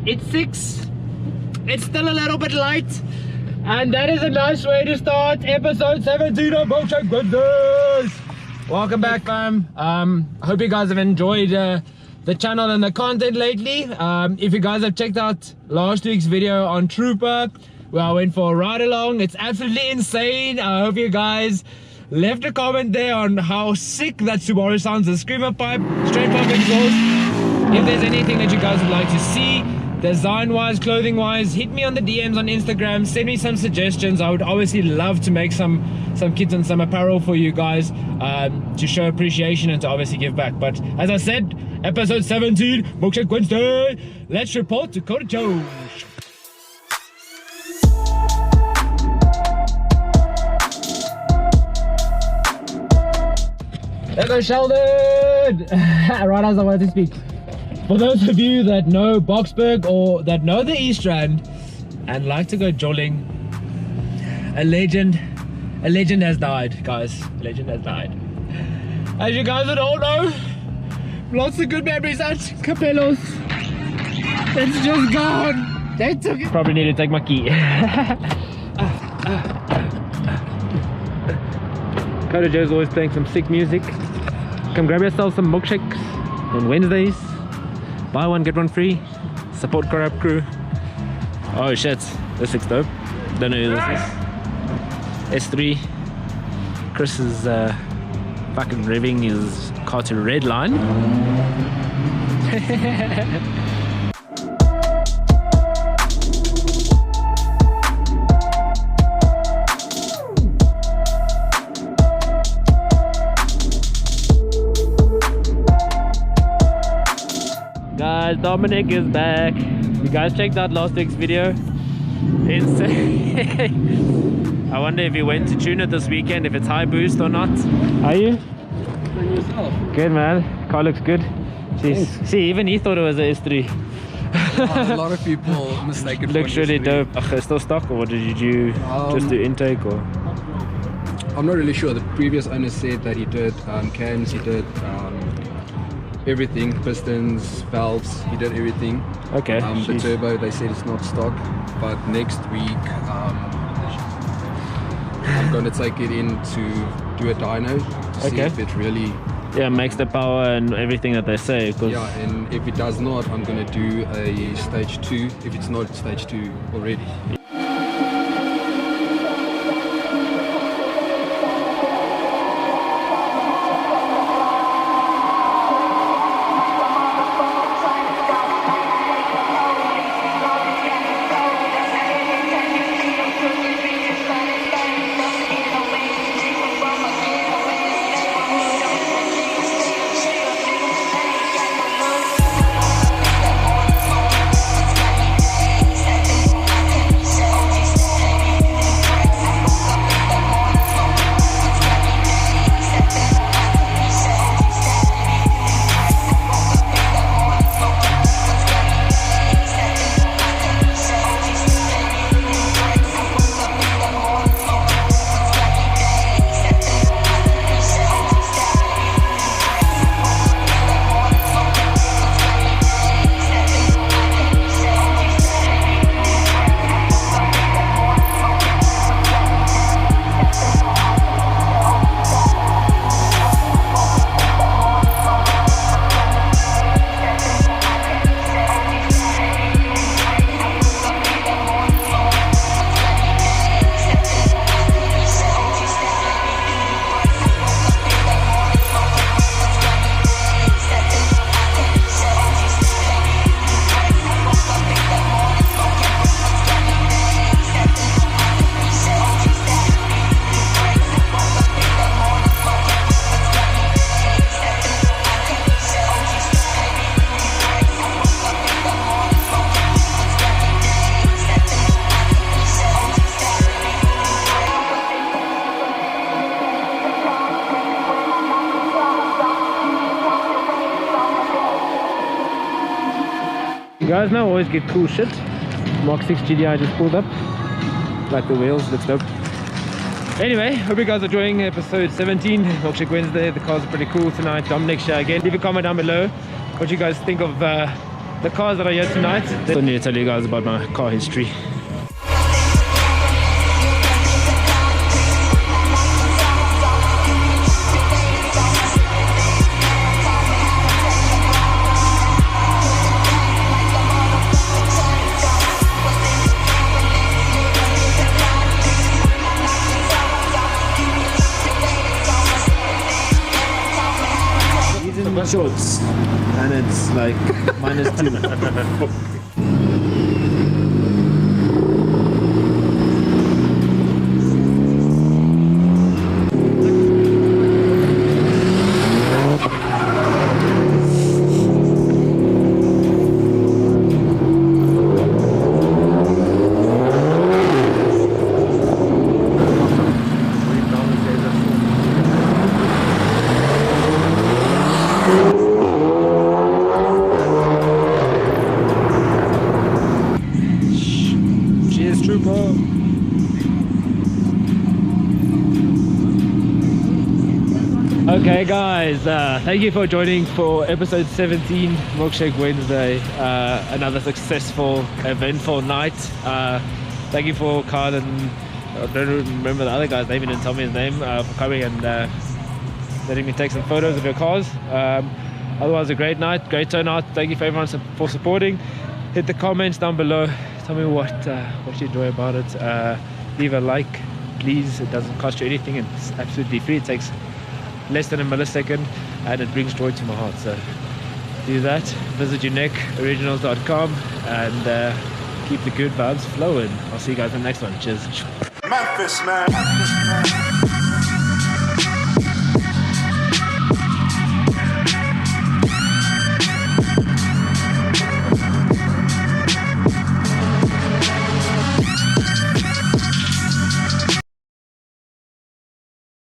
It's 6. It's still a little bit light. And that is a nice way to start episode 17 of Milkshake Wednesdays. Welcome back, fam. I hope you guys have enjoyed the channel and the content lately. If you guys have checked out last week's video on Trooper, where I went for a ride along, it's absolutely insane. I hope you guys left a comment there on how sick that Subaru sounds, the screamer pipe, straight pump exhaust. If there's anything that you guys would like to see, design wise, clothing wise, hit me on the DMs on Instagram, send me some suggestions. I would obviously love to make some kits and some apparel for you guys, to show appreciation and to obviously give back. But as I said, episode 17, Milkshake Wednesday, let's report to Dakota Jones. There goes Sheldon! Right as I wanted to speak. For those of you that know Boksburg or that know the East Rand and like to go jolling, a legend has died, guys. A legend has died. As you guys would all know, lots of good memories at Capello's. It's just gone. They took it. Probably need to take my key. Dakota Joe's always playing some sick music. Come grab yourself some milkshakes on Wednesdays. Buy one, get one free. Support Corrupt Crew. Oh shit, this looks dope. Don't know who this is. S3. Chris is fucking revving his car to red line. Guys, Dominic is back. You guys checked out last week's video? Insane. I wonder if he went to tune it this weekend, if it's high boost or not. Are you? Good, man. Car looks good. Jeez. See, even he thought it was a S3. A lot of people mistake it. Looks really dope. Still stock, or did you just do intake? Or I'm not really sure. The previous owner said that he did cams, he did everything, pistons, valves, he did everything. Okay. The turbo, they said it's not stock, but next week I'm going to take it in to do a dyno to see if it really makes the power and everything that they say. Yeah, and if it does not, I'm going to do a stage 2 if it's not stage 2 already. guys now always get cool shit. Mark 6 GDI just pulled up. Like the wheels, looks dope. Anyway, hope you guys are enjoying episode 17, Milkshake Wednesday. The cars are pretty cool tonight. Dominic's here again. Leave a comment down below what you guys think of the cars that are here tonight. I don't need to tell you guys about my car history. Shorts, and it's like -2. Okay guys, thank you for joining for episode 17 Milkshake Wednesday. Another successful, eventful night. Thank you for Carl and I don't remember the other guy's name, he didn't tell me his name, for coming and letting me take some photos of your cars. Otherwise a great night, great turnout. Thank you for everyone for supporting. Hit the comments down below, tell me what you enjoy about it. Leave a like please, it doesn't cost you anything, it's absolutely free. It takes less than a millisecond and it brings joy to my heart. So do that. Visit uniqueoriginals.com and keep the good vibes flowing. I'll see you guys in the next one. Cheers. Memphis, man.